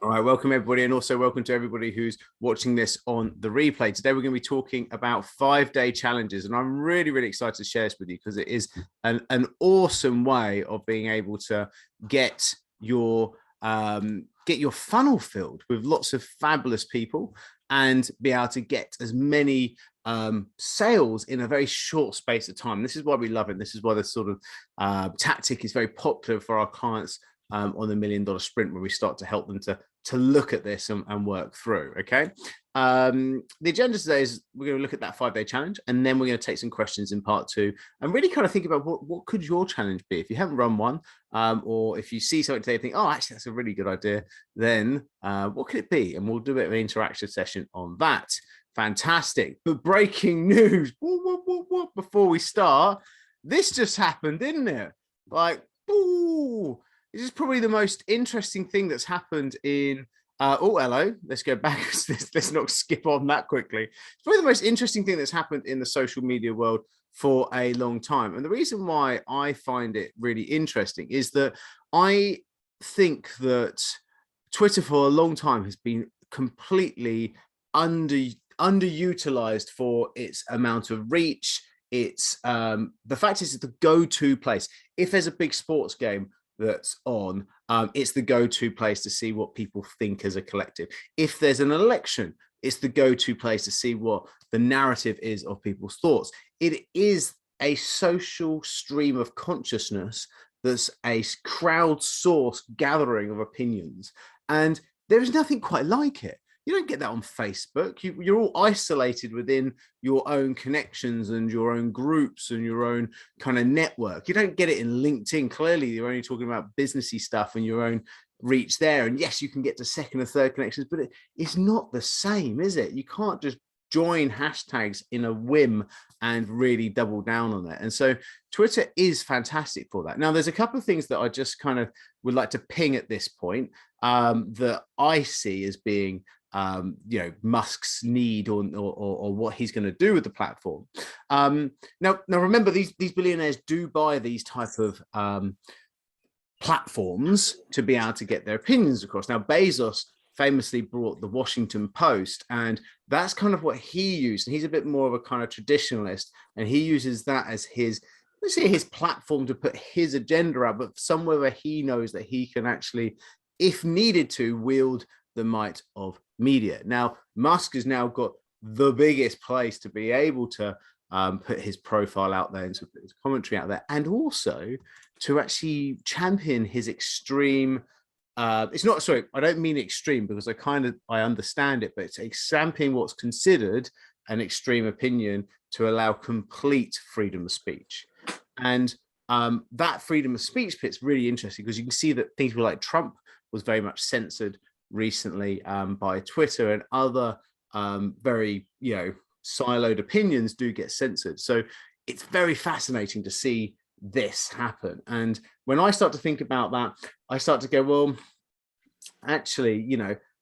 All right, welcome everybody, and also welcome to everybody who's watching this on the replay. Today, we're going to be talking about 5-day challenges, and I'm really, really excited to share this with you because it is an awesome way of being able to get your funnel filled with lots of fabulous people and be able to get as many sales in a very short space of time. This is why we love it. This is why this sort of tactic is very popular for our clients on the $1 Million Sprint, where we start to help them to look at this and work through. Okay. The agenda today is we're going to look at that 5-day challenge, and then we're going to take some questions in part 2 and really kind of think about what could your challenge be if you haven't run one, or if you see something today and think, oh, actually that's a really good idea, then what could it be? And we'll do a bit of an interaction session on that. Fantastic. But breaking news before we start, this just happened, didn't it? Like, ooh, this is probably the most interesting thing that's happened in hello, let's go back. Let's not skip on that quickly. It's probably the most interesting thing that's happened in the social media world for a long time. And the reason why I find it really interesting is that I think that Twitter for a long time has been completely underutilized for its amount of reach. It's the fact is, it's the go-to place. If there's a big sports game that's on, it's the go-to place to see what people think as a collective. If there's an election, it's the go-to place to see what the narrative is of people's thoughts. It is a social stream of consciousness that's a crowdsourced gathering of opinions, and there is nothing quite like it. You don't get that on Facebook. You're all isolated within your own connections and your own groups and your own kind of network. You don't get it in LinkedIn. Clearly, you're only talking about businessy stuff and your own reach there. And yes, you can get to second or third connections, but it's not the same, is it? You can't just join hashtags in a whim and really double down on it. And so Twitter is fantastic for that. Now, there's a couple of things that I just kind of would like to ping at this point that I see as being Musk's need or what he's going to do with the platform. Now remember, these billionaires do buy these type of platforms to be able to get their opinions across. Now, Bezos famously brought the Washington Post, and that's kind of what he used. And he's a bit more of a kind of traditionalist, and he uses that as his, let's say, his platform to put his agenda out, but somewhere where he knows that he can actually, if needed to, wield the might of media. Now, Musk has now got the biggest place to be able to put his profile out there and to put his commentary out there, and also to actually champion his extreme. It's not, sorry, I don't mean extreme, because I understand it, but it's championing what's considered an extreme opinion to allow complete freedom of speech. And that freedom of speech bit's really interesting, because you can see that things like Trump was very much censored recently by Twitter, and other very siloed opinions do get censored. So it's very fascinating to see this happen. And when I start to think about that, I start to go, well, actually,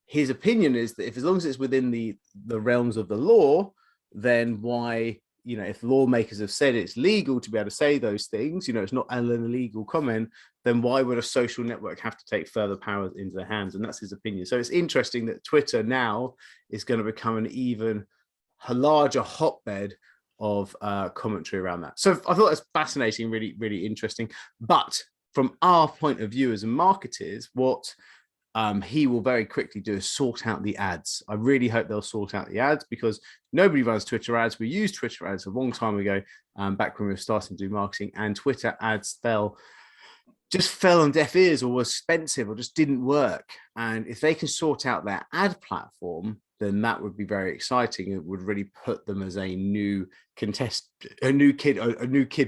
his opinion is that if, as long as it's within the realms of the law, then why, if lawmakers have said it's legal to be able to say those things, it's not an illegal comment, then why would a social network have to take further powers into their hands? And that's his opinion. So it's interesting that Twitter now is going to become an even larger hotbed of commentary around that. So I thought that's fascinating, really, really interesting. But from our point of view as marketers, what he will very quickly do is sort out the ads. I really hope they'll sort out the ads, because nobody runs Twitter ads. We used Twitter ads a long time ago, back when we were starting to do marketing, and Twitter ads just fell on deaf ears, or was expensive, or just didn't work. And if they can sort out their ad platform, then that would be very exciting. It would really put them as a new kid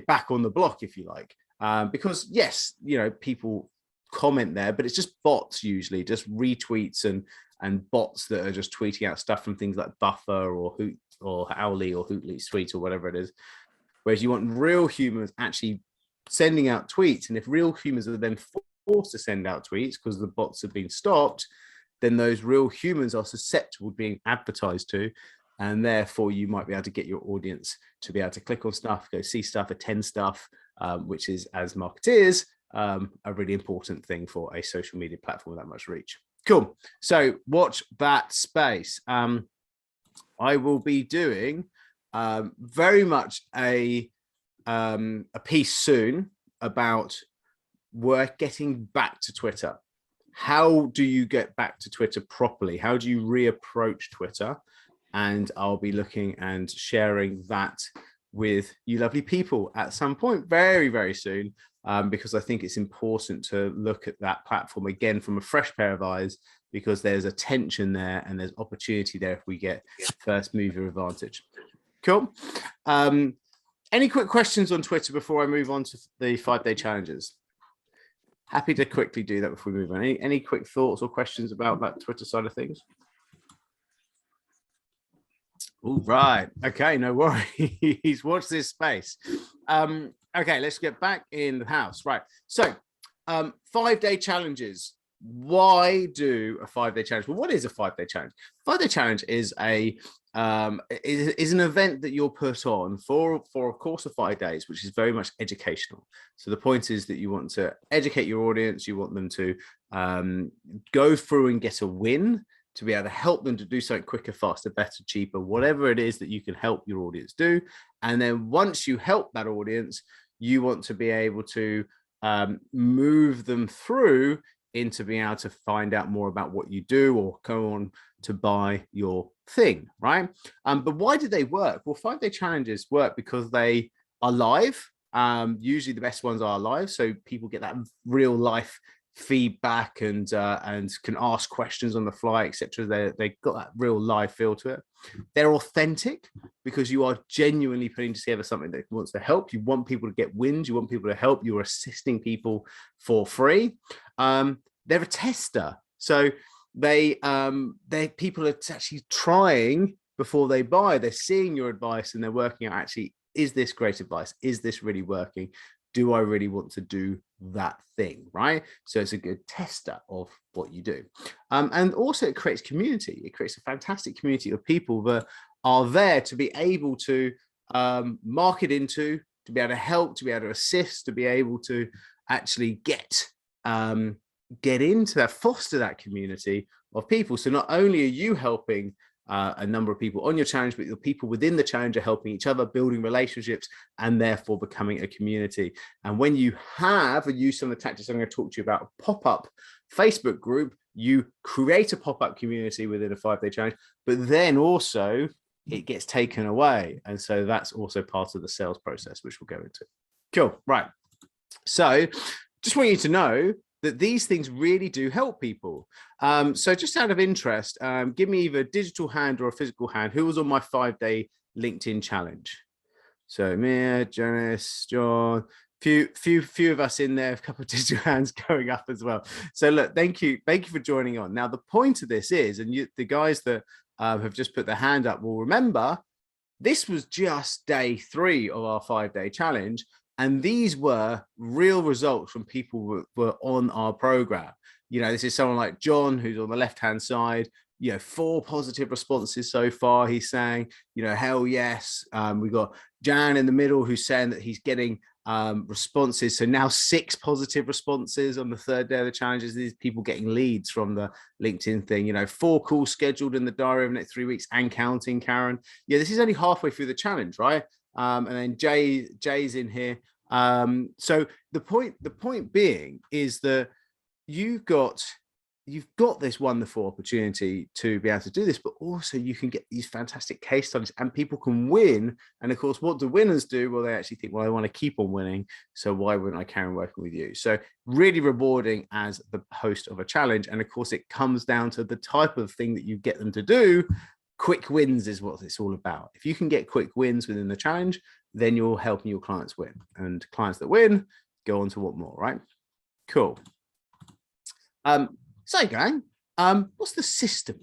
back on the block, if you like. Because yes, people comment there, but it's just bots, usually just retweets and bots that are just tweeting out stuff from things like Buffer or Hoot or Owly or Hootle's tweet or whatever it is. Whereas you want real humans actually sending out tweets, and if real humans are then forced to send out tweets because the bots have been stopped, then those real humans are susceptible to being advertised to, and therefore you might be able to get your audience to be able to click on stuff, go see stuff, attend stuff, which is, as marketeers, a really important thing for a social media platform with that much reach. Cool. So watch that space. I will be doing very much a piece soon about getting back to Twitter. How do you get back to Twitter properly? How do you reapproach Twitter? And I'll be looking and sharing that with you lovely people at some point very, very soon, because I think it's important to look at that platform again from a fresh pair of eyes, because there's a tension there and there's opportunity there if we get first mover advantage. Cool. Any quick questions on Twitter before I move on to the 5-day challenges? Happy to quickly do that before we move on. Any quick thoughts or questions about that Twitter side of things? All right. Okay, no worries. Watch this space. Okay, let's get back in the house. Right. So 5-day challenges. Why do a 5-day challenge? Well, what is a 5-day challenge? 5-day challenge is an event that you'll put on for a course of 5 days, which is very much educational. So the point is that you want to educate your audience. You want them to go through and get a win, to be able to help them to do something quicker, faster, better, cheaper, whatever it is that you can help your audience do. And then once you help that audience, you want to be able to move them through into being able to find out more about what you do or go on to buy your thing, right? But why do they work? Well, 5-day challenges work because they are live. Usually the best ones are live, so people get that real life feedback and can ask questions on the fly, etc. They got that real live feel to it. They're authentic because you are genuinely putting together something that wants to help. You want people to get wins. You want people to help. You're assisting people for free. They're a tester, so they people are actually trying before they buy. They're seeing your advice and they're working out, actually, is this great advice? Is this really working? Do I really want to do that thing, right? So it's a good tester of what you do. And also it creates community. It creates a fantastic community of people that are there to be able to market into, to be able to help, to be able to assist, to be able to actually get into that, foster that community of people. So not only are you helping a number of people on your challenge, but the people within the challenge are helping each other, building relationships, and therefore becoming a community. And when you use some of the tactics I'm going to talk to you about, a pop-up Facebook group, you create a pop-up community within a 5-day challenge, but then also it gets taken away. And so that's also part of the sales process, which we'll go into. Cool. Right. So just want you to know that these things really do help people. So just out of interest, give me either a digital hand or a physical hand. Who was on my 5-day LinkedIn challenge? So Mia, Janice, John, few of us in there, a couple of digital hands going up as well. So look, thank you for joining on. Now, the point of this is, and the guys that have just put their hand up will remember, this was just day 3 of our 5-day challenge. And these were real results from people who were on our program. You know, this is someone like John, who's on the left-hand side, 4 positive responses so far. He's saying, hell yes. We've got Jan in the middle, who's saying that he's getting responses. So now 6 positive responses on the 3rd day of the challenges. These people getting leads from the LinkedIn thing, 4 calls scheduled in the diary over the next 3 weeks and counting, Karen. Yeah, this is only halfway through the challenge, right? And then Jay's in here. So the point being is that you've got this wonderful opportunity to be able to do this, but also you can get these fantastic case studies and people can win. And of course, what do winners do? Well, they actually think, well, I want to keep on winning, so why wouldn't I carry on working with you? So really rewarding as the host of a challenge. And of course, it comes down to the type of thing that you get them to do. Quick wins is what it's all about. If you can get quick wins within the challenge, then you're helping your clients win, and clients that win go on to want more, right? Cool. So gang, what's the system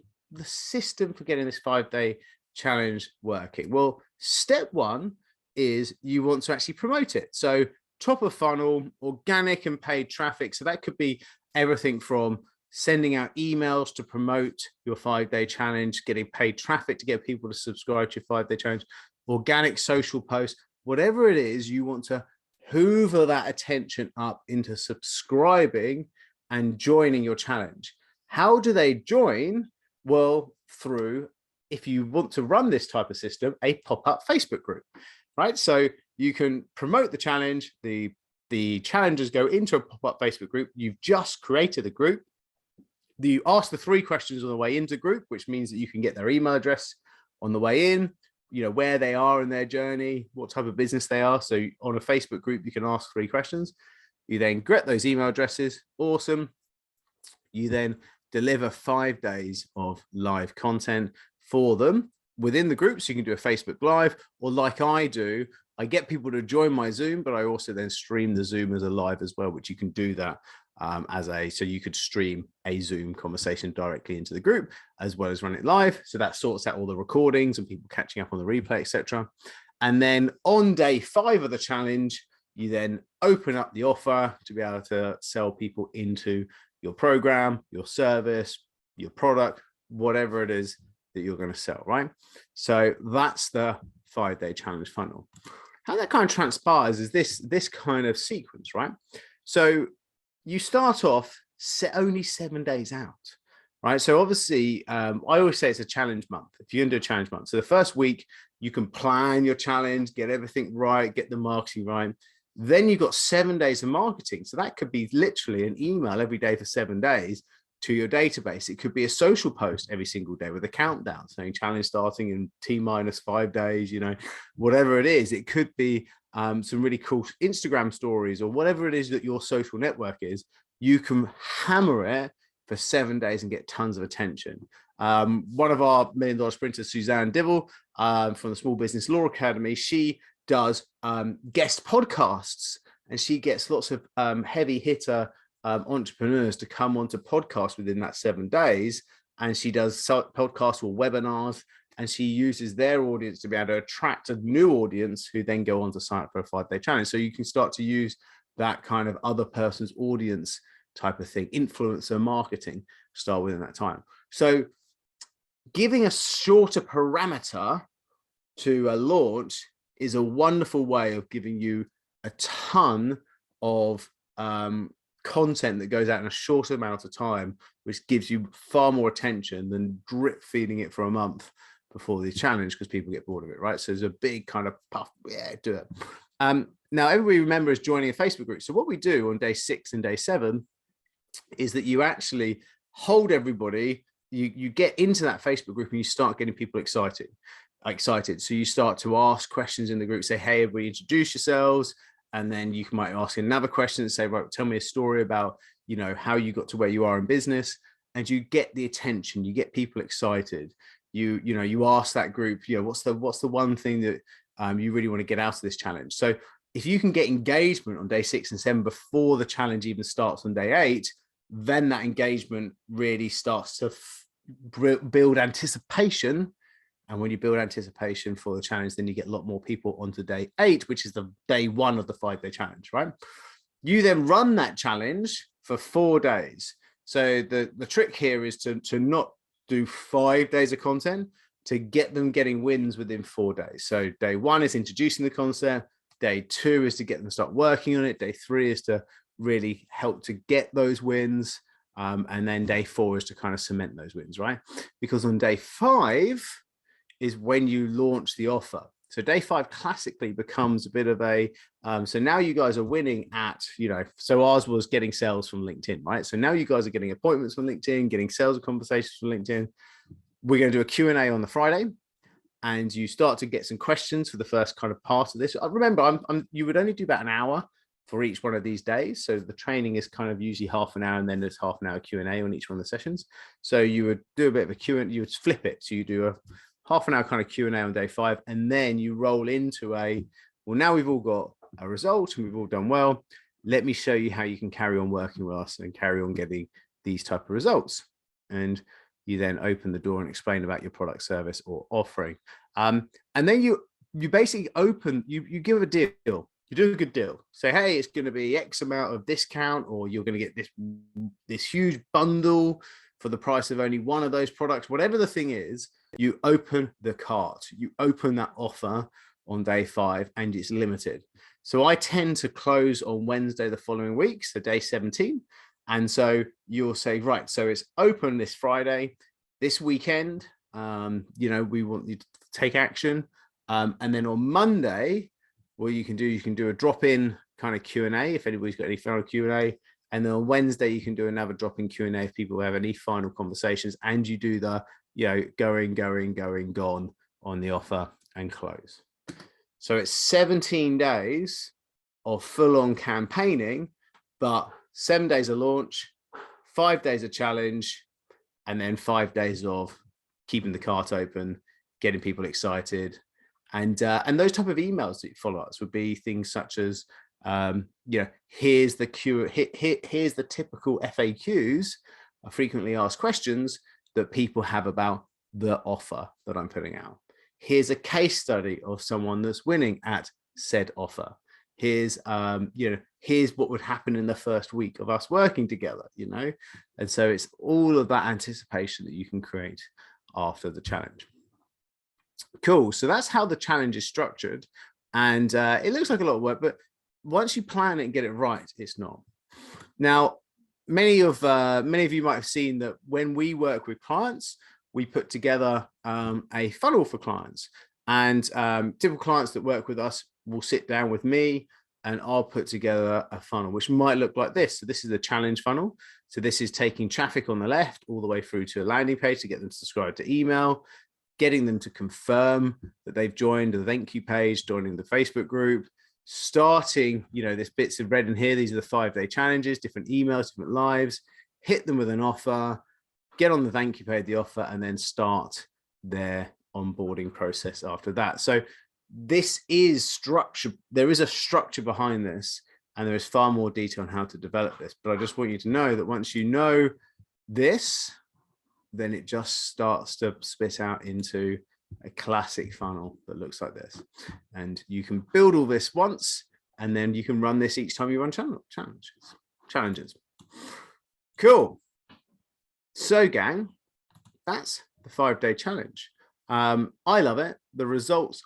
for getting this 5-day challenge working? Well, step 1 is you want to actually promote it. So top of funnel, organic and paid traffic. So that could be everything from sending out emails to promote your 5-day challenge, getting paid traffic to get people to subscribe to your 5-day challenge, organic social posts, whatever it is, you want to hoover that attention up into subscribing and joining your challenge. How do they join? Well, through, if you want to run this type of system, a pop-up Facebook group, right? So you can promote the challenge. The challengers go into a pop-up Facebook group. You've just created a group. You ask the 3 questions on the way into group, which means that you can get their email address on the way in, where they are in their journey, what type of business they are. So on a Facebook group, you can ask 3 questions. You then get those email addresses. Awesome. You then deliver 5 days of live content for them within the group. So you can do a Facebook Live, or like I do, I get people to join my Zoom, but I also then stream the Zoom as a live as well, which you can do that so you could stream a Zoom conversation directly into the group as well as run it live. So that sorts out all the recordings and people catching up on the replay, etc. And then on day 5 of the challenge, you then open up the offer to be able to sell people into your program, your service, your product, whatever it is that you're going to sell, right? So that's the 5-day challenge funnel. How that kind of transpires is this kind of sequence, right? So you start off only 7 days out, right? So obviously, I always say it's a challenge month. If you're going to do a challenge month, so the first week, you can plan your challenge, get everything right, get the marketing right. Then you've got 7 days of marketing. So that could be literally an email every day for 7 days to your database. It could be a social post every single day with a countdown saying challenge starting in T-5 days, whatever it is. It could be some really cool Instagram stories or whatever it is that your social network is. You can hammer it for 7 days and get tons of attention. One of our $1 Million sprinters, Suzanne Divil from the Small Business Law Academy, she does guest podcasts, and she gets lots of heavy hitter entrepreneurs to come onto podcasts within that 7 days. And she does podcasts or webinars, and she uses their audience to be able to attract a new audience who then go on to sign up for a 5-day challenge. So you can start to use that kind of other person's audience type of thing, influencer marketing start within that time. So giving a shorter parameter to a launch is a wonderful way of giving you a ton of content that goes out in a shorter amount of time, which gives you far more attention than drip feeding it for a month before the challenge, because people get bored of it, right? So there's a big kind of puff, yeah, do it. Now, everybody remember is joining a Facebook group. So what we do on day 6 and day 7 is that you actually hold everybody, you get into that Facebook group and you start getting people excited. So you start to ask questions in the group, say, hey, everybody introduce yourselves. And then you might ask another question and say, right, tell me a story about, how you got to where you are in business. And you get the attention, you get people excited. You ask that group, what's the one thing that you really want to get out of this challenge? So if you can get engagement on day 6 and 7 before the challenge even starts on day 8, then that engagement really starts to build anticipation. And when you build anticipation for the challenge, then you get a lot more people onto day 8, which is the day 1 of the 5-day challenge, right? You then run that challenge for 4 days. So the trick here is to not do 5 days of content, to get them getting wins within 4 days. So day 1 is introducing the concept. Day 2 is to get them to start working on it. Day 3 is to really help to get those wins. And then day 4 is to kind of cement those wins, right? Because on day 5 is when you launch the offer. So day 5 classically becomes a bit of a, so now you guys are winning at, so ours was getting sales from LinkedIn, right? So now you guys are getting appointments from LinkedIn, getting sales conversations from LinkedIn. We're going to do a Q&A on the Friday, and you start to get some questions for the first kind of part of this. Remember, you would only do about an hour for each one of these days. So the training is kind of usually half an hour, and then there's half an hour Q&A on each one of the sessions. So you would do a bit of a Q&A, you would flip it. So you do a half an hour kind of Q&A on day 5, and then you roll into well, now we've all got a result and we've all done well. Let me show you how you can carry on working with us and carry on getting these type of results. And you then open the door and explain about your product, service, or offering. And then you basically you give a deal. You do a good deal. Say, hey, it's going to be X amount of discount, or you're going to get this huge bundle for the price of only one of those products. Whatever the thing is, you open the cart, you open that offer on day 5, and it's limited. So I tend to close on Wednesday the following week, so day 17. And so you'll say, right, so it's open this Friday, this weekend, we want you to take action. And then on Monday, what you can do a drop-in kind of Q&A if anybody's got any final Q&A. And then on Wednesday, you can do another drop-in Q&A if people have any final conversations, and you do the, going, gone on the offer and close. So it's 17 days of full-on campaigning, but 7 days of launch, 5 days of challenge, and then 5 days of keeping the cart open, getting people excited. And those type of emails that you follow ups would be things such as, here's the typical FAQs, frequently asked questions that people have about the offer that I'm putting out. Here's a case study of someone that's winning at said offer. Here's here's what would happen in the first week of us working together, and so it's all of that anticipation that you can create after the challenge. Cool. So that's how the challenge is structured, and it looks like a lot of work, but once you plan it and get it right, it's not. Now, many of you might have seen that when we work with clients, we put together a funnel for clients, and typical clients that work with us will sit down with me and I'll put together a funnel, which might look like this. So this is a challenge funnel. So this is taking traffic on the left all the way through to a landing page to get them to subscribe to email, getting them to confirm that they've joined the thank you page, joining the Facebook group, starting, this bits of red in here. These are the 5-day challenges, different emails, different lives, hit them with an offer, get on the thank you page, the offer, and then start their onboarding process after that. So this is structure. There is a structure behind this, and there is far more detail on how to develop this. But I just want you to know that once you know this, then it just starts to spit out into a classic funnel that looks like this. And you can build all this once, and then you can run this each time you run challenges. Cool. So gang, that's the 5-day challenge. I love it. The results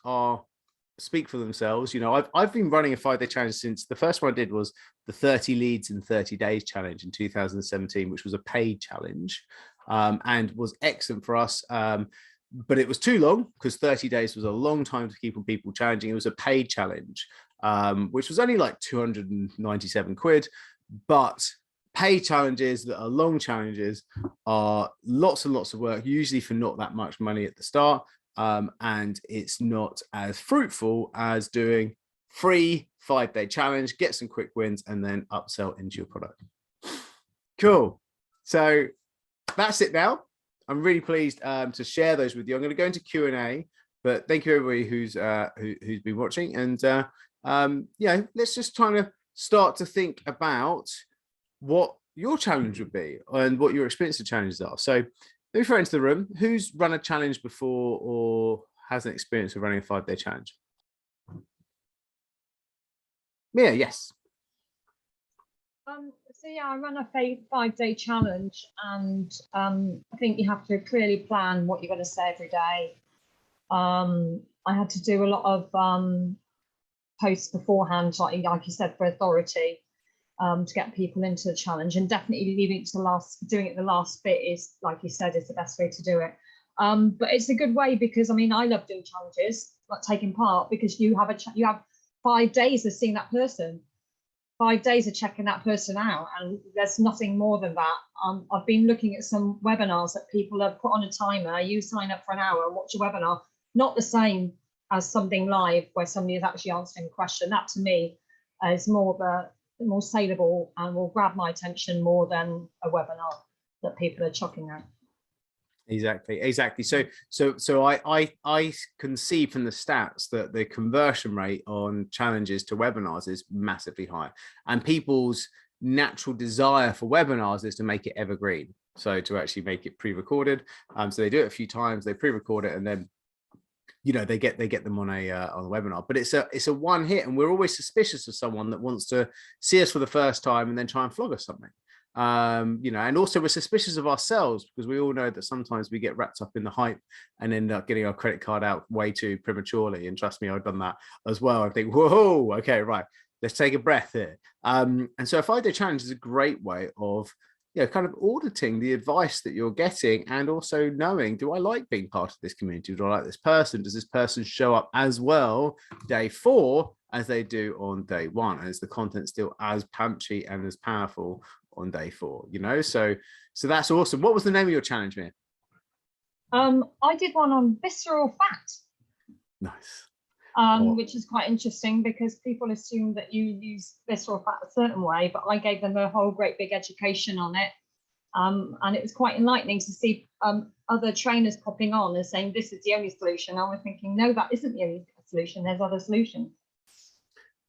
speak for themselves. I've been running a 5-day challenge since the first one I did was the 30 leads in 30 days challenge in 2017, which was a paid challenge, and was excellent for us. But it was too long because 30 days was a long time to keep on people challenging. It was a paid challenge, which was only like 297 quid, but paid challenges that are long challenges are lots and lots of work, usually for not that much money at the start. And it's not as fruitful as doing free 5-day challenge, get some quick wins, and then upsell into your product. Cool. So that's it now. I'm really pleased to share those with you. I'm going to go into Q&A, but thank you everybody who's been watching. And let's just kind of start to think about what your challenge would be and what your experience of challenges are. So let me throw into the room. Who's run a challenge before or has an experience of running a 5-day challenge? Mia, yes. So yeah, I run a 5-day challenge, and I think you have to clearly plan what you're going to say every day. I had to do a lot of posts beforehand, like you said, for authority, to get people into the challenge, and definitely leaving it to doing it the last bit is, like you said, is the best way to do it. But it's a good way because I love doing challenges, like taking part, because you have 5 days of seeing that person. 5 days of checking that person out, and there's nothing more than that. I've been looking at some webinars that people have put on a timer. You sign up for an hour and watch a webinar. Not the same as something live where somebody is actually answering a question. That to me is more saleable and will grab my attention more than a webinar that people are chucking out. Exactly. So I can see from the stats that the conversion rate on challenges to webinars is massively high, and people's natural desire for webinars is to make it evergreen. So to actually make it pre-recorded. So they do it a few times, they pre-record it, and then they get them on a webinar. But it's a one hit, and we're always suspicious of someone that wants to see us for the first time and then try and flog us something. And also we're suspicious of ourselves because we all know that sometimes we get wrapped up in the hype and end up getting our credit card out way too prematurely. And trust me, I've done that as well. I think, whoa, okay, right. let's take a breath here. And so a 5-day challenge is a great way of, you know, kind of auditing the advice that you're getting, and also knowing, do I like being part of this community? Do I like this person? Does this person show up as well day 4 as they do on day 1? And is the content still as punchy and as powerful on day 4? You know, so that's awesome. What was the name of your challenge, Mia? I did one on visceral fat. Nice. Which is quite interesting, because people assume that you use visceral fat a certain way, but I gave them a whole great big education on it. And it was quite enlightening to see other trainers popping on and saying, this is the only solution. I was thinking, no, that isn't the only solution. There's other solutions.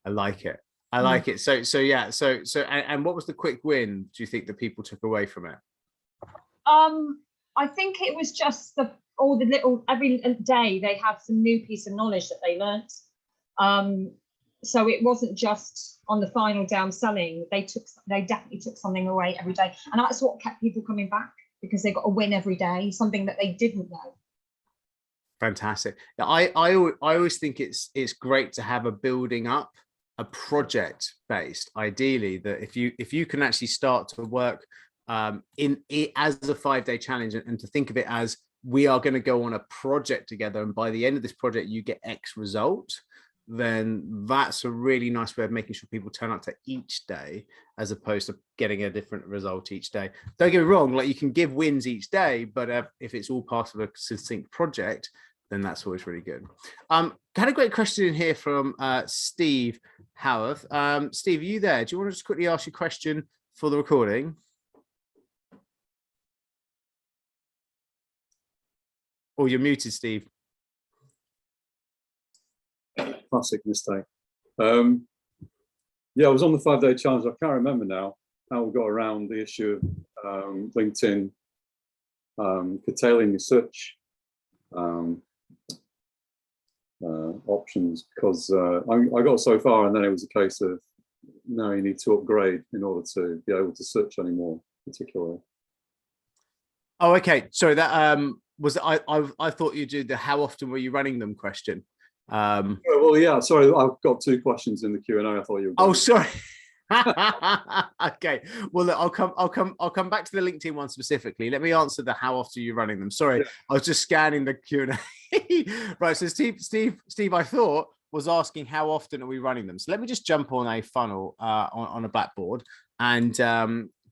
I like it. I like it. So yeah. So and what was the quick win, do you think, that people took away from it? I think it was just every day they have some new piece of knowledge that they learnt. So it wasn't just on the final down selling. They definitely took something away every day, and that's what kept people coming back, because they got a win every day, something that they didn't know. Fantastic. I always think it's great to have a building up, a project based, ideally, that if you can actually start to work in it as a 5-day challenge, and to think of it as, we are going to go on a project together, and by the end of this project you get X result, then that's a really nice way of making sure people turn up to each day, as opposed to getting a different result each day. Don't get me wrong, like, you can give wins each day, but if it's all part of a succinct project, then that's always really good. Had a great question in here from Steve Howarth. Steve, are you there? Do you want to just quickly ask your question for the recording? Or you're muted, Steve. Classic mistake. Yeah, I was on the 5-day challenge. I can't remember now how we got around the issue of LinkedIn curtailing your search options, because I got so far, and then it was a case of, now you need to upgrade in order to be able to search anymore, particularly. Oh, okay. Sorry, that was I thought you did the how often were you running them question. Well, yeah. Sorry, I've got 2 questions in the Q&A. I thought you were. Oh, sorry. Okay. Well, look, I'll come back to the LinkedIn one specifically. Let me answer the how often you're running them. Sorry, yeah. I was just scanning the Q&A. Right. So Steve, I thought was asking how often are we running them. So let me just jump on a funnel on a blackboard and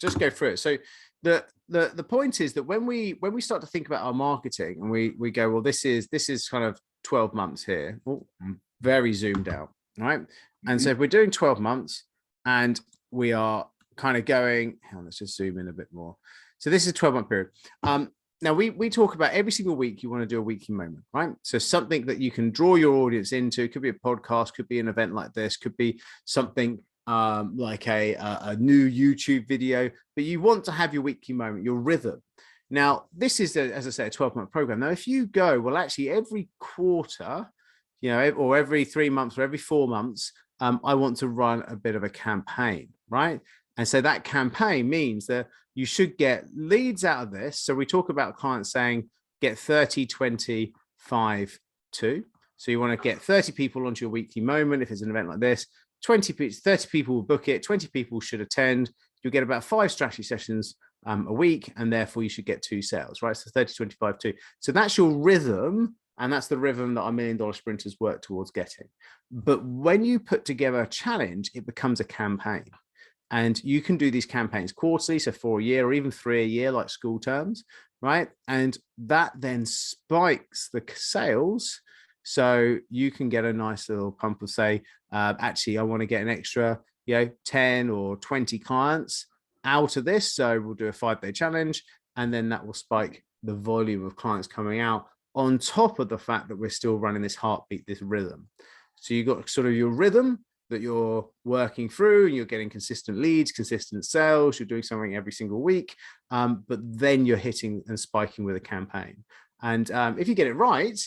just go through it. So the point is that when we start to think about our marketing, and we go, well, this is kind of 12 months here. Oh, I'm very zoomed out, right? And so if we're doing 12 months and we are kind of going, hang on, let's just zoom in a bit more. So this is a 12-month period. Now we talk about every single week you want to do a weekly moment, right? So something that you can draw your audience into. It could be a podcast, could be an event like this, could be something like a new YouTube video, but you want to have your weekly moment, your rhythm. Now, this is, as I say, a 12-month program. Now, if you go, well, actually every quarter, you know, or every 3 months or every 4 months, I want to run a bit of a campaign, right? And so that campaign means that you should get leads out of this. So we talk about clients saying, get 30, 20, 5, 2. So you want to get 30 people onto your weekly moment. If it's an event like this, 30 people will book it, 20 people should attend. You'll get about 5 strategy sessions a week, and therefore you should get 2 sales, right? So 30, 25, 2. So that's your rhythm, and that's the rhythm that our $1 million sprinters work towards getting. But when you put together a challenge, it becomes a campaign. And you can do these campaigns quarterly, so for a year, or even 3 a year, like school terms, right? And that then spikes the sales. So you can get a nice little pump of, say, actually, I want to get an extra, 10 or 20 clients out of this. So we'll do a 5-day challenge, and then that will spike the volume of clients coming out, on top of the fact that we're still running this heartbeat, this rhythm. So you've got sort of your rhythm that you're working through, and you're getting consistent leads, consistent sales, you're doing something every single week, but then you're hitting and spiking with a campaign. And if you get it right,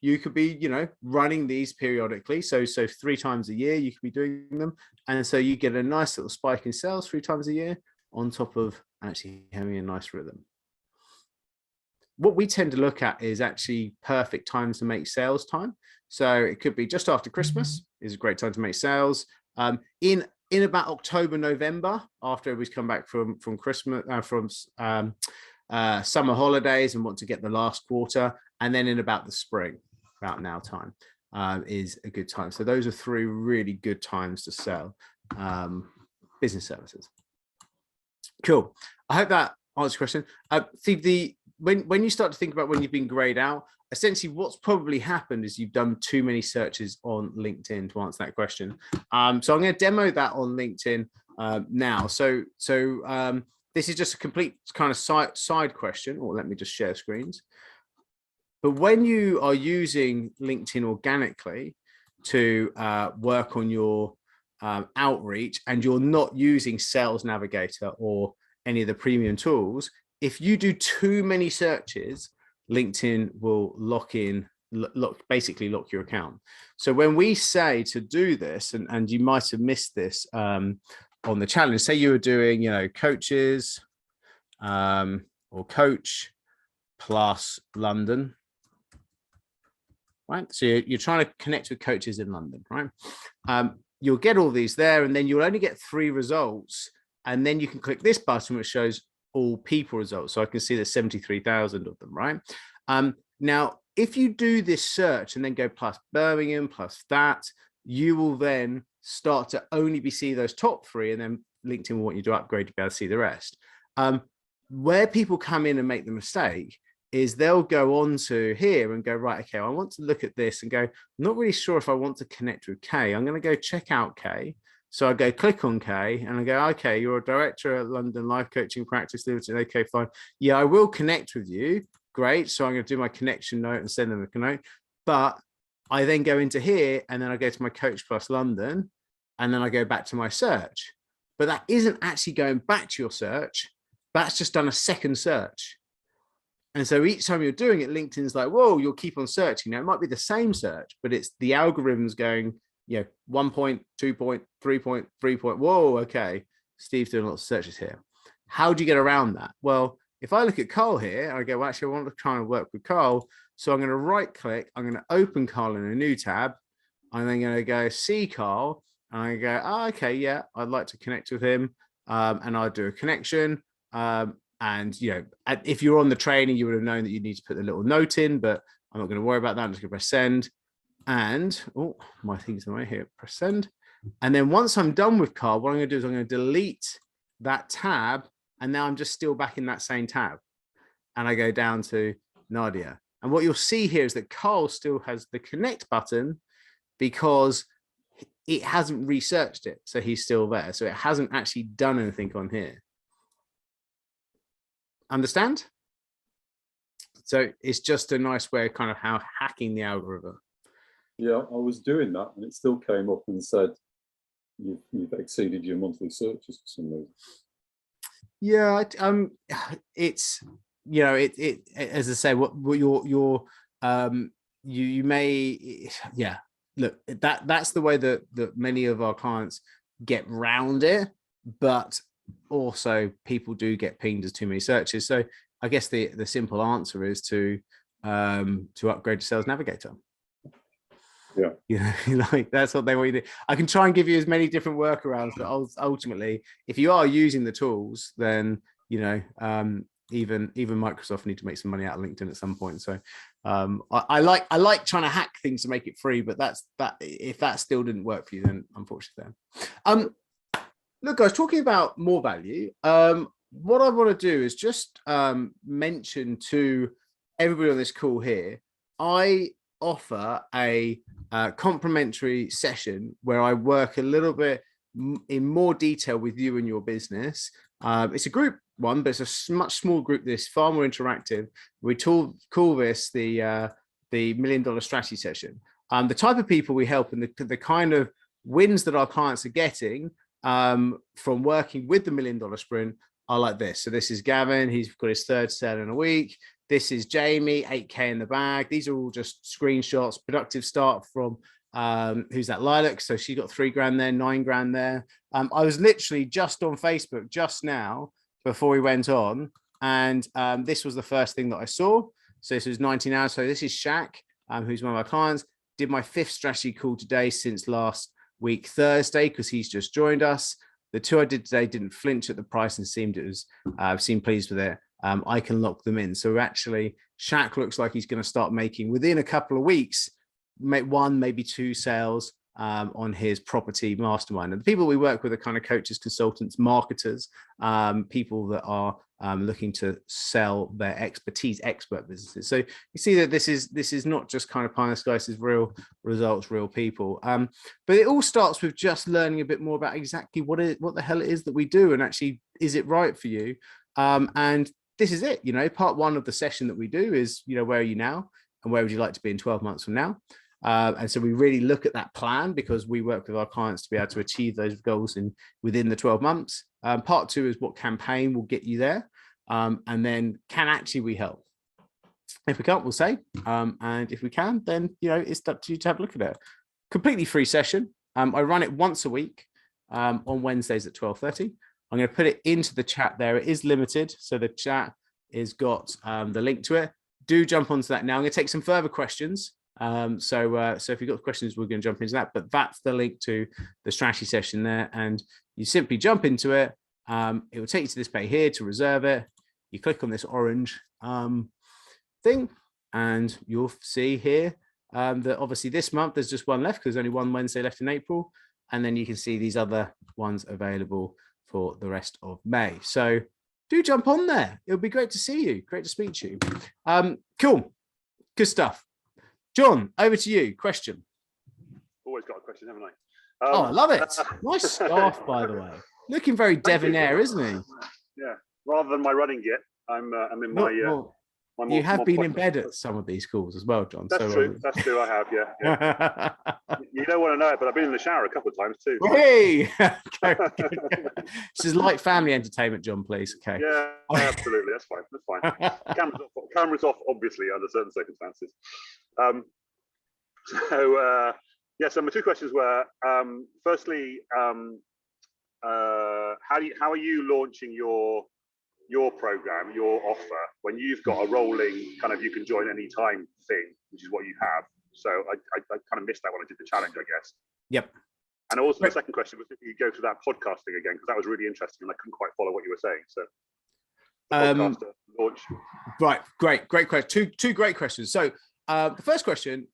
you could be, running these periodically. So 3 times a year, you could be doing them. And so you get a nice little spike in sales 3 times a year, on top of actually having a nice rhythm. What we tend to look at is actually perfect times to make sales time. So it could be just after Christmas is a great time to make sales. In about October, November, after everybody's come back from Christmas, summer holidays and want to get the last quarter, and then in about the spring, about now time, is a good time. So those are 3 really good times to sell business services. Cool. I hope that answers the question. Steve, when you start to think about when you've been grayed out, essentially what's probably happened is you've done too many searches on LinkedIn to answer that question. So I'm going to demo that on LinkedIn now. So this is just a complete kind of side question, or let me just share screens. But when you are using LinkedIn organically to work on your outreach, and you're not using Sales Navigator or any of the premium tools, if you do too many searches, LinkedIn will basically lock your account. So when we say to do this, and you might have missed this on the challenge, say you were doing, coaches or coach plus London, right? So you're trying to connect with coaches in London, right? You'll get all these there, and then you'll only get 3 results. And then you can click this button, which shows all people results. So I can see there's 73,000 of them, right? Now, if you do this search and then go plus Birmingham, plus that, you will then start to only see those top 3, and then LinkedIn will want you to upgrade to be able to see the rest. Where people come in and make the mistake is they'll go on to here and go, right, okay, I want to look at this and go, I'm not really sure if I want to connect with Kay. I'm going to go check out Kay. So I go click on Kay and I go, okay, you're a director at London Life Coaching Practice Limited. Okay, fine. Yeah, I will connect with you. Great. So I'm going to do my connection note and send them a note. But I then go into here and then I go to my Coach Plus London, and then I go back to my search. But that isn't actually going back to your search. That's just done a second search. And so each time you're doing it, LinkedIn's like, whoa, you'll keep on searching. Now, it might be the same search, but it's the algorithms going, 1 point, 2 point, 3 point, 3 point. Whoa, okay. Steve's doing lots of searches here. How do you get around that? Well, if I look at Carl here, I go, well, actually, I want to try and work with Carl. So I'm going to right click. I'm going to open Carl in a new tab. I'm then going to go see Carl. And I go, oh, okay, yeah, I'd like to connect with him. And I'll do a connection. And, if you're on the training, you would have known that you need to put the little note in, but I'm not going to worry about that. I'm just going to press send. And, oh, my thing's in the way here. Press send. And then once I'm done with Carl, what I'm going to do is I'm going to delete that tab. And now I'm just still back in that same tab. And I go down to Nadia. And what you'll see here is that Carl still has the connect button because it hasn't researched it. So he's still there. So it hasn't actually done anything on here. Understand? So it's just a nice way of kind of how hacking the algorithm. Yeah, I was doing that and it still came up and said you've exceeded your monthly searches for some reason. Yeah, it's it as I say, what you may, yeah. Look, that's the way that many of our clients get round it, but also people do get pinged as too many searches. So I guess the simple answer is to upgrade to Sales Navigator. Yeah, like that's what they want you to do. I can try and give you as many different workarounds, but ultimately, if you are using the tools, then even Microsoft need to make some money out of LinkedIn at some point. So I like trying to hack things to make it free, but if that still didn't work for you, then unfortunately look, I was talking about more value. What I want to do is just mention to everybody on this call here, I offer a complimentary session where I work a little bit in more detail with you and your business. It's a group one, but it's a much smaller group. This far more interactive. We call this the $1 million strategy session. The type of people we help and the kind of wins that our clients are getting from working with the $1 million sprint are like this. So this is Gavin. He's got his 3rd sale in a week. This is Jamie, 8K in the bag. These are all just screenshots. Productive start from who's that, Lilac. So she got 3 grand there, 9 grand there. I was literally just on Facebook just now before we went on, and this was the first thing that I saw. So this was 19 hours. So this is Shaq, who's one of my clients. Did my 5th strategy call today since last week Thursday, because he's just joined us. The two I did today didn't flinch at the price and seemed pleased with it. I can lock them in. So actually, Shaq looks like he's going to start making within a couple of weeks, make one, maybe two sales on his property mastermind. And the people we work with are kind of coaches, consultants, marketers, people that are looking to sell their expertise, expert businesses. So you see that this is not just kind of pie in the sky, this is real results, real people. But it all starts with just learning a bit more about exactly what the hell it is that we do, and actually, is it right for you? And this is it, you know, part one of the session that we do is, you know, where are you now and where would you like to be in 12 months from now? And so we really look at that plan, because we work with our clients to be able to achieve those goals within the 12 months. Part two is what campaign will get you there. And then can actually we help? If we can't, we'll say. And if we can, then, you know, it's up to you to have a look at it. Completely free session. I run it once a week on Wednesdays at 12:30. I'm going to put it into the chat there. It is limited. So the chat has got the link to it. Do jump onto that now. I'm going to take some further questions. So if you've got questions, we're going to jump into that. But that's the link to the strategy session there. And you simply jump into it. It will take you to this page here to reserve it. You click on this orange thing, and you'll see here that obviously this month there's just one left, because there's only one Wednesday left in April. And then you can see these other ones available for the rest of May. So do jump on there. It'll be great to see you. Great to speak to you. Cool. Good stuff. John, over to you. Question. Always got a question, haven't I? Oh, I love it. Nice scarf, by the way. Looking very debonair, isn't he? Yeah. Rather than my running gear, I'm in my. You have been in bed at some of these calls as well, John. That's true. That's true. I have. Yeah. You don't want to know it, but I've been in the shower a couple of times too. Hey, this is light family entertainment, John. Please, okay. Yeah, absolutely. That's fine. That's fine. Cameras off, obviously, under certain circumstances. So my two questions were: firstly, how are you launching your program, your offer, when you've got a rolling kind of you can join any time thing, which is what you have? So I kind of missed that when I did the challenge, I guess. Yep. And also the second question was if you go to that podcasting again, because that was really interesting and I couldn't quite follow what you were saying. So podcaster launch. Right, great question. Two great questions. So the first question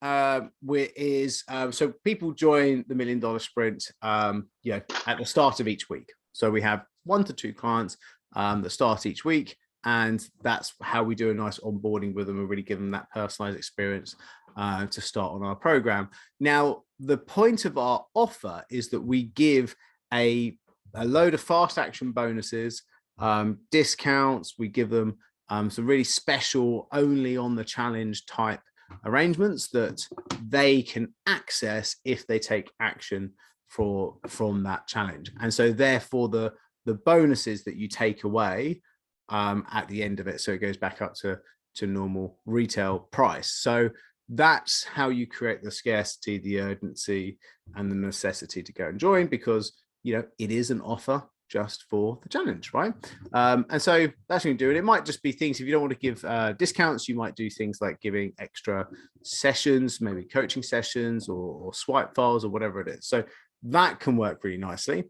is so people join the $1 Million Sprint at the start of each week. So we have 1 to 2 clients that start each week, and that's how we do a nice onboarding with them and really give them that personalized experience to start on our program. Now, the point of our offer is that we give a load of fast action bonuses, discounts. We give them some really special, only on the challenge type arrangements that they can access if they take action from that challenge. And so therefore the bonuses that you take away at the end of it, so it goes back up to normal retail price. So that's how you create the scarcity, the urgency, and the necessity to go and join, because it is an offer just for the challenge, right? And so that's what you do. And it might just be things, if you don't want to give discounts, you might do things like giving extra sessions, maybe coaching sessions or swipe files or whatever it is. So that can work really nicely.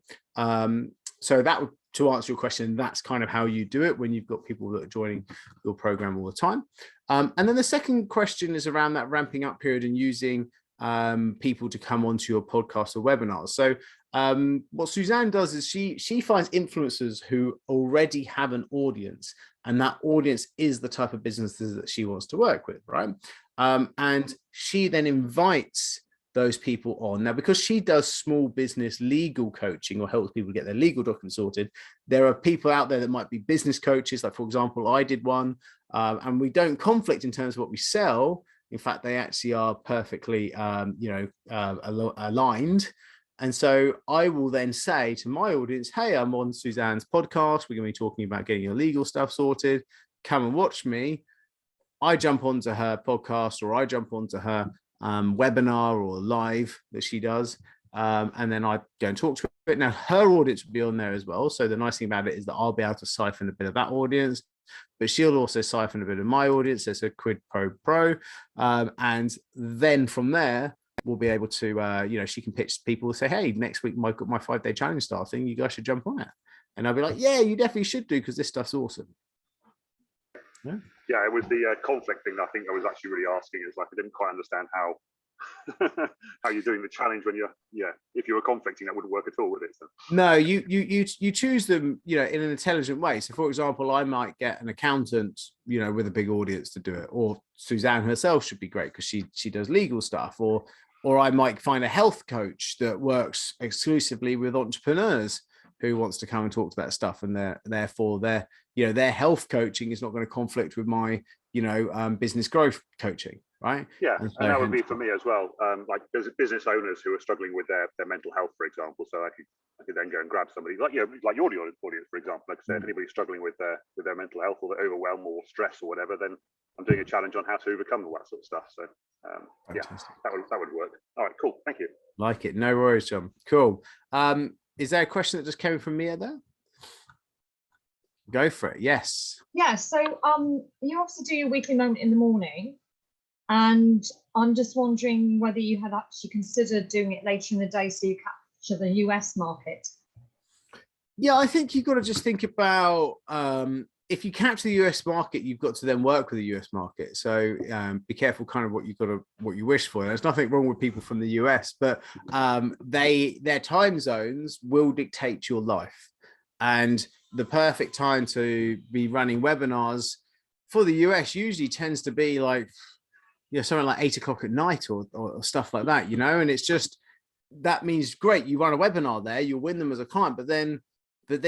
So that would, to answer your question, that's kind of how you do it when you've got people that are joining your program all the time. And then the second question is around that ramping up period and using people to come onto your podcast or webinars. So what Suzanne does is she finds influencers who already have an audience, and that audience is the type of businesses that she wants to work with, right? And she then invites those people on. Now, because she does small business legal coaching or helps people get their legal documents sorted, there are people out there that might be business coaches. Like, for example, I did one, and we don't conflict in terms of what we sell. In fact, they actually are perfectly, aligned. And so I will then say to my audience, hey, I'm on Suzanne's podcast. We're going to be talking about getting your legal stuff sorted. Come and watch me. I jump onto her podcast, or I jump onto her webinar or live that she does. And then I go and talk to it. Now, her audience will be on there as well. So the nice thing about it is that I'll be able to siphon a bit of that audience, but she'll also siphon a bit of my audience. There's a quid pro. And then from there, we'll be able to, you know, she can pitch people and say, hey, next week I've got my 5-day challenge starting. You guys should jump on it. And I'll be like, yeah, you definitely should do, because this stuff's awesome. Yeah, it was the conflict thing I think I was actually really asking. Is like, I didn't quite understand how how you're doing the challenge when you're, if you were conflicting, that wouldn't work at all, would it? So. No, you choose them, you know, in an intelligent way. So for example, I might get an accountant, you know, with a big audience to do it, or Suzanne herself should be great because she does legal stuff, or I might find a health coach that works exclusively with entrepreneurs who wants to come and talk to that stuff, and therefore their, you know, their health coaching is not going to conflict with my, you know, business growth coaching. Right. Yeah, and that would be for me as well. Like there's business owners who are struggling with their mental health, for example. So I could then go and grab somebody like, you know, like your audience, for example. Like I said, anybody struggling with their mental health or the overwhelm or stress or whatever, then I'm doing a challenge on how to overcome all that sort of stuff. So yeah, that would work. All right, cool. Thank you. Like it. No worries, John. Cool. Is there a question that just came from Mia there? Go for it. Yes. Yeah. So you obviously do your weekly moment in the morning. And I'm just wondering whether you had actually considered doing it later in the day so you capture the US market. Yeah, I think you've got to just think about, if you capture the US market, you've got to then work with the US market. So be careful kind of what you wish for. There's nothing wrong with people from the US, but their time zones will dictate your life. And the perfect time to be running webinars for the US usually tends to be like, you know, something like 8 o'clock at night or stuff like that, you know. And it's just, that means great, you run a webinar there, you'll win them as a client, but then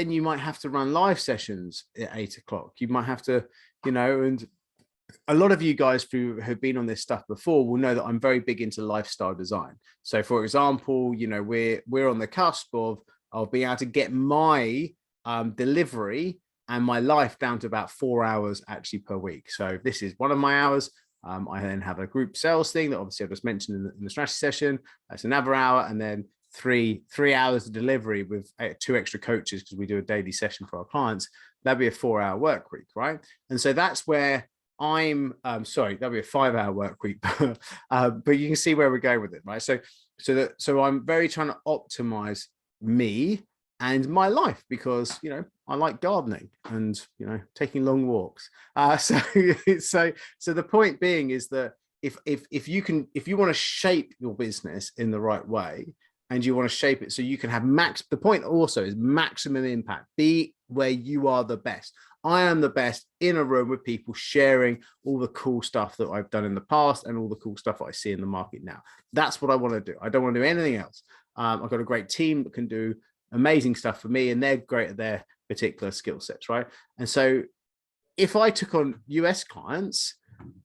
you might have to run live sessions at 8 o'clock. You might have to, you know, and a lot of you guys who have been on this stuff before will know that I'm very big into lifestyle design. So for example, you know, we're on the cusp of being able to get my delivery and my life down to about 4 hours actually per week. So this is one of my hours. I then have a group sales thing that obviously I just mentioned in the strategy session. That's another hour, and then three hours of delivery with 2 extra coaches because we do a daily session for our clients. That'd be a 4-hour work week, right? And so that's where I'm sorry, that'd be a 5-hour work week, but you can see where we're going with it, right? So I'm very trying to optimize me and my life because, you know, I like gardening and, you know, taking long walks. So the point being is that if you want to shape your business in the right way, and you want to shape it so you can have the point also is maximum impact. Be where you are the best. I am the best in a room with people sharing all the cool stuff that I've done in the past and all the cool stuff that I see in the market now. That's what I want to do. I don't want to do anything else. I've got a great team that can do amazing stuff for me, and they're great at their particular skill sets, right? And so if I took on US clients,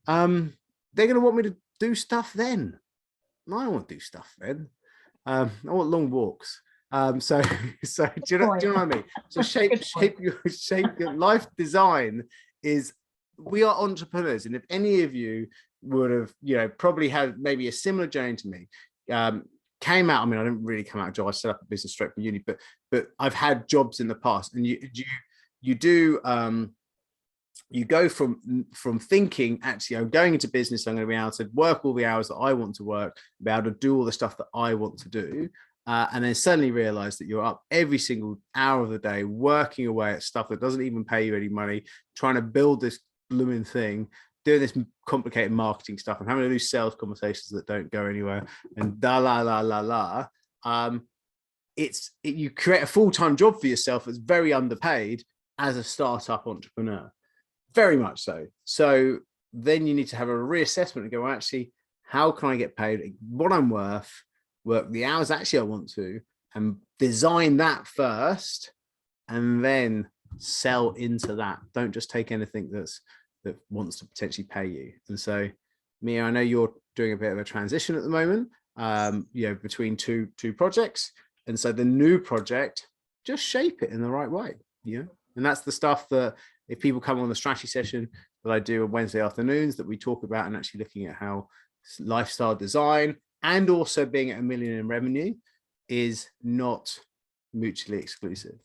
they're going to want me to do stuff then. I don't want to do stuff then. I want long walks. So do you know what I mean? So shape your life design is, we are entrepreneurs, and if any of you would have, you know, probably had maybe a similar journey to me, came out. I mean, I didn't really come out of job. I set up a business straight from uni, but I've had jobs in the past, and you do. You go from thinking, actually, I'm going into business, I'm going to be able to work all the hours that I want to work, be able to do all the stuff that I want to do, and then suddenly realize that you're up every single hour of the day working away at stuff that doesn't even pay you any money, trying to build this blooming thing, doing this complicated marketing stuff, and having to do sales conversations that don't go anywhere, and you create a full-time job for yourself that's very underpaid as a startup entrepreneur. Very much so. So then you need to have a reassessment and go, well, actually, how can I get paid what I'm worth, work the hours actually I want to, and design that first, and then sell into that. Don't just take anything that wants to potentially pay you. And so, Mia, I know you're doing a bit of a transition at the moment, you know, between two projects. And so the new project, just shape it in the right way, you know? And that's the stuff that, if people come on the strategy session that I do on Wednesday afternoons, that we talk about, and actually looking at how lifestyle design and also being at $1 million in revenue is not mutually exclusive.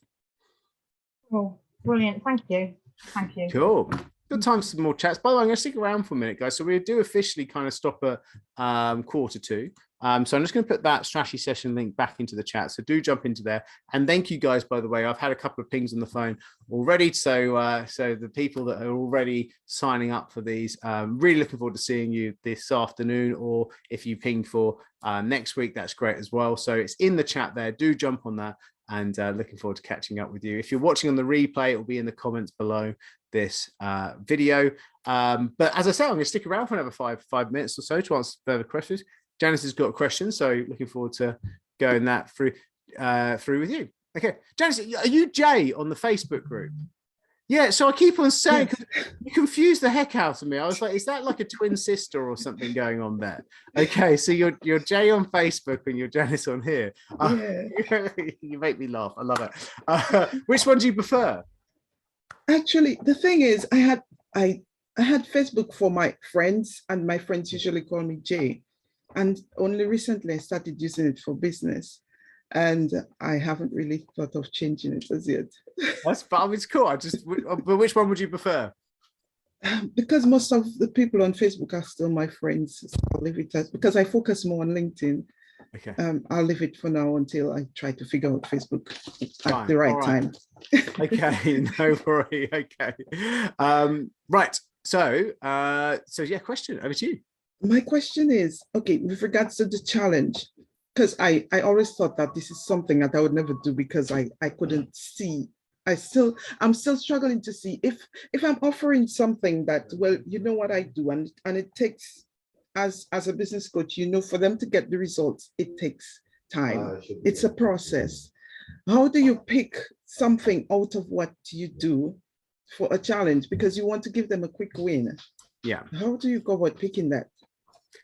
Oh, brilliant. Thank you. Thank you. Cool. Good time for some more chats. By the way, I'm going to stick around for a minute, guys. So we do officially kind of stop at 1:45. So I'm just going to put that strategy session link back into the chat. So do jump into there. And thank you guys, by the way. I've had a couple of pings on the phone already. So so the people that are already signing up for these, really looking forward to seeing you this afternoon, or if you ping for next week, that's great as well. So it's in the chat there. Do jump on that, and looking forward to catching up with you. If you're watching on the replay, it will be in the comments below this video. But as I say, I'm going to stick around for another five minutes or so to answer further questions. Janice has got a question, so looking forward to going that through with you. Okay, Janice, are you Jay on the Facebook group? Yeah, so I keep on saying, you confuse the heck out of me. I was like, is that like a twin sister or something going on there? Okay, so you're Jay on Facebook and you're Janice on here. You make me laugh. I love it. Which one do you prefer? Actually, the thing is, I had Facebook for my friends, and my friends usually call me Jay. And only recently I started using it for business, and I haven't really thought of changing it as yet. That's, but it's cool. But which one would you prefer? Because most of the people on Facebook are still my friends, so I'll leave it as, because I focus more on LinkedIn. Okay. I'll leave it for now until I try to figure out Facebook Fine. at the right time. Okay, no worry. Okay. Right. So yeah, question over to you. My question is, okay, with regards to the challenge, because I always thought that this is something that I would never do because I couldn't see. I'm still struggling to see if I'm offering something that, well, you know what I do, and it takes, as a business coach, you know, for them to get the results, it takes time. It's a process. How do you pick something out of what you do for a challenge, because you want to give them a quick win? Yeah. How do you go about picking that?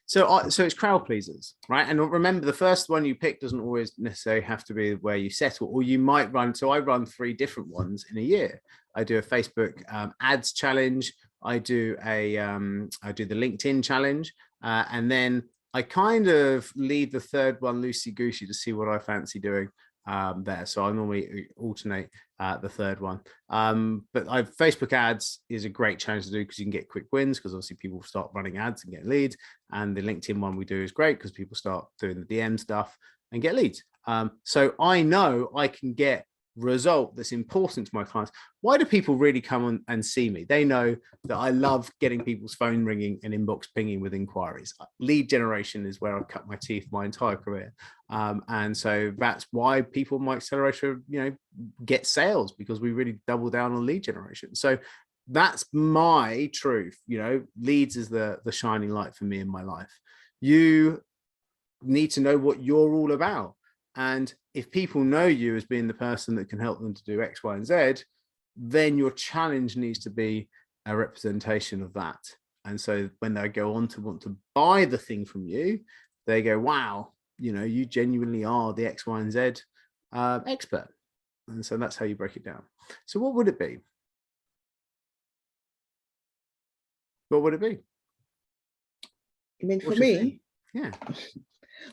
So it's crowd pleasers, right? And remember, the first one you pick doesn't always necessarily have to be where you settle, or you might run. So I run 3 different ones in a year. I do a Facebook ads challenge. I do the LinkedIn challenge, and then I kind of leave the third one loosey goosey to see what I fancy doing there. So I normally alternate the third one. But Facebook ads is a great challenge to do because you can get quick wins, because obviously people start running ads and get leads. And the LinkedIn one we do is great because people start doing the DM stuff and get leads. So I know I can get result that's important to my clients. Why do people really come on and see me? They know that I love getting people's phone ringing and inbox pinging with inquiries. Lead generation is where I've cut my teeth my entire career. And so that's why people in my accelerator, get sales, because we really double down on lead generation. So that's my truth. Leads is the shining light for me in my life. You need to know what you're all about. And if people know you as being the person that can help them to do X, Y, and Z, then your challenge needs to be a representation of that. And so when they go on to want to buy the thing from you, they go, wow, you genuinely are the X, Y, and Z expert. And so that's how you break it down. So what would it be? What would it be? You mean for me? Yeah.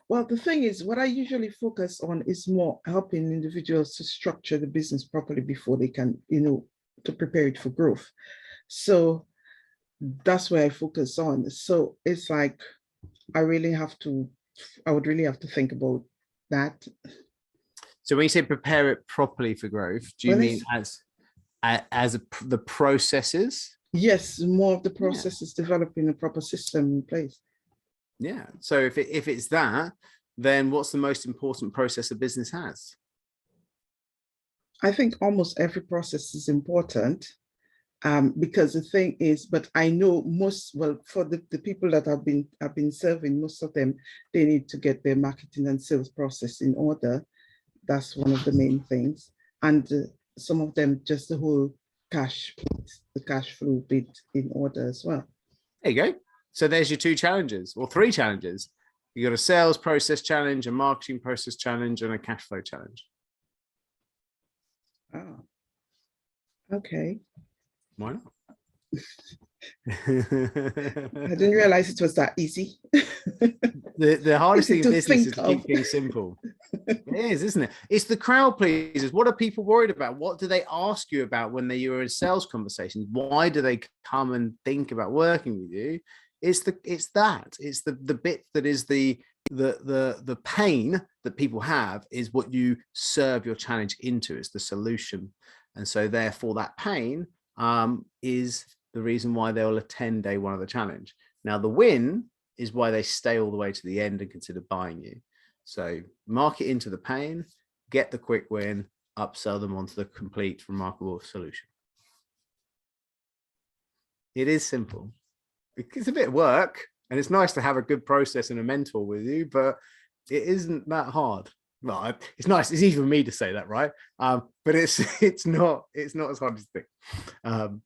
Well, the thing is, what I usually focus on is more helping individuals to structure the business properly before they can, to prepare it for growth. So that's where I focus on. So it's like, I would really have to think about that. So when you say prepare it properly for growth, do you mean the processes? Yes, more of the processes, developing a proper system in place. Yeah. So if it's that, then what's the most important process a business has? I think almost every process is important, because the thing is, but I know for the people that I've been serving, most of them, they need to get their marketing and sales process in order. That's one of the main things. And some of them, just the whole the cash flow bit in order as well. There you go. So there's your 2 challenges, or 3 challenges. You got a sales process challenge, a marketing process challenge, and a cash flow challenge. Oh, okay. Why not? I didn't realize it was that easy. The hardest thing in business is to keep things simple. It is, isn't it? It's the crowd pleasers. What are people worried about? What do they ask you about when you're in sales conversations? Why do they come and think about working with you? It's the bit that is the the pain that people have is what you serve your challenge into. It's the solution. And so therefore that pain is the reason why they'll attend day one of the challenge. Now the win is why they stay all the way to the end and consider buying you. So mark it into the pain, get the quick win, upsell them onto the complete remarkable solution. It is simple. It's a bit of work, and it's nice to have a good process and a mentor with you, but it isn't that hard. Well, it's nice. It's easy for me to say that, right? But it's not as hard as you think.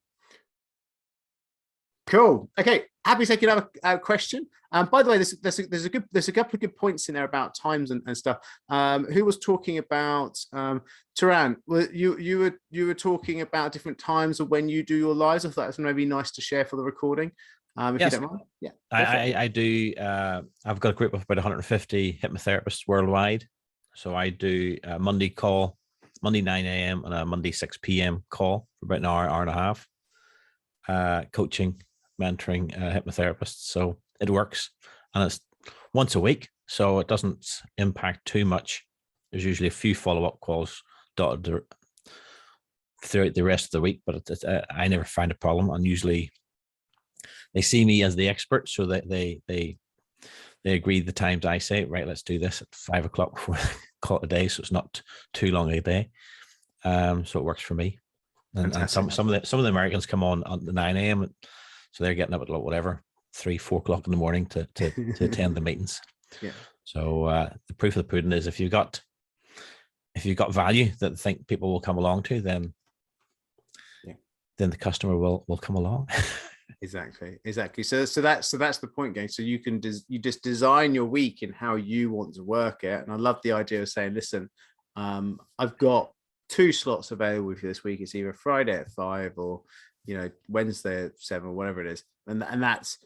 Cool. Okay. Happy to take another question. By the way, there's a couple of good points in there about times and stuff. Who was talking about Taran? You were talking about different times of when you do your lives. I thought that's maybe nice to share for the recording. If yes. you don't mind. Yeah. I do. I've got a group of about 150 hypnotherapists worldwide. So I do a Monday call, Monday 9 a.m. and a Monday 6 p.m. call for about an hour and a half. Coaching, mentoring hypnotherapists. So it works, and it's once a week, so it doesn't impact too much. There's usually a few follow-up calls dotted throughout the rest of the week, but I never find a problem. And usually they see me as the expert, so that they agree the times I say, right, let's do this at 5 o'clock before call it a day, so it's not too long a day. So it works for me. And some of the Americans come on at 9 a.m. So they're getting up at whatever 3, 4 o'clock in the morning to attend the meetings. Yeah. So the proof of the pudding is if you've got value that I think people will come along to, then the customer will come along. Exactly. So that's the point, gang. So you can you just design your week in how you want to work it. And I love the idea of saying, listen, I've got 2 slots available for this week. It's either Friday at 5 or Wednesday at 7 or whatever it is, and that's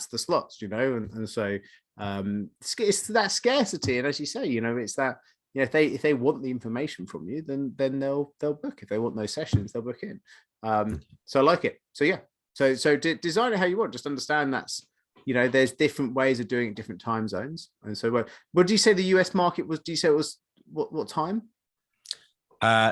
the slots, and so it's that scarcity. And as you say, it's that if they want the information from you, then they'll book. If they want those sessions, they'll book in. So I like it. So yeah, so design it how you want. Just understand that's there's different ways of doing it, different time zones. And so what did you say the US market was? Do you say it was what time?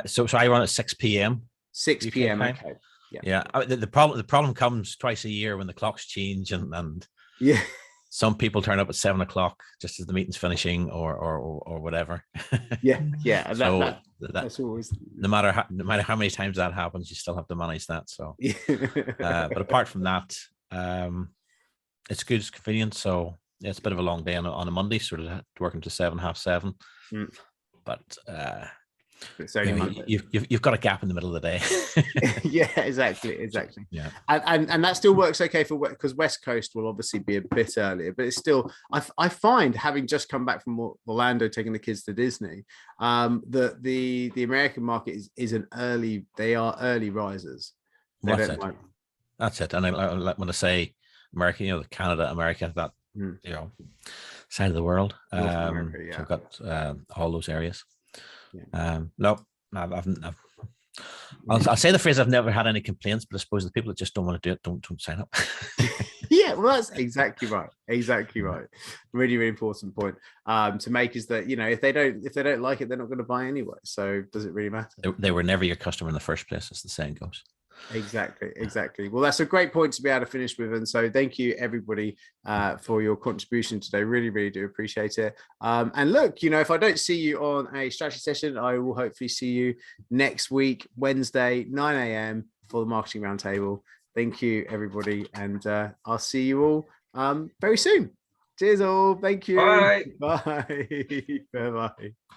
So I run at 6 p.m. 6 p.m. Time. Okay. Yeah. The problem comes twice a year when the clocks change, and yeah, some people turn up at 7 o'clock just as the meeting's finishing, or whatever. Yeah. And so that's always no matter how many times that happens, you still have to manage that. So, but apart from that, it's good, it's convenient. So yeah, it's a bit of a long day on a Monday, sort of working to 7, half 7. But it's only Monday. You've got a gap in the middle of the day. Yeah, exactly. Yeah, and that still works okay because West Coast will obviously be a bit earlier, but it's still I find, having just come back from Orlando taking the kids to Disney, that the American market they are early risers. That's it. And I when I say America, Canada, America, that side of the world. America, so I've got all those areas. No, I'll say the phrase, I've never had any complaints, but I suppose the people that just don't want to do it don't sign up. Yeah, well, that's exactly right. Really, really important point to make is that if they don't like it, they're not going to buy anyway. So does it really matter? They were never your customer in the first place, as the saying goes. Exactly. Well, that's a great point to be able to finish with. And so thank you everybody for your contribution today. Really, really do appreciate it. And look, if I don't see you on a strategy session, I will hopefully see you next week, Wednesday, 9 a.m. for the marketing roundtable. Thank you everybody. And I'll see you all very soon. Cheers all. Thank you. Bye. Bye. Bye-bye.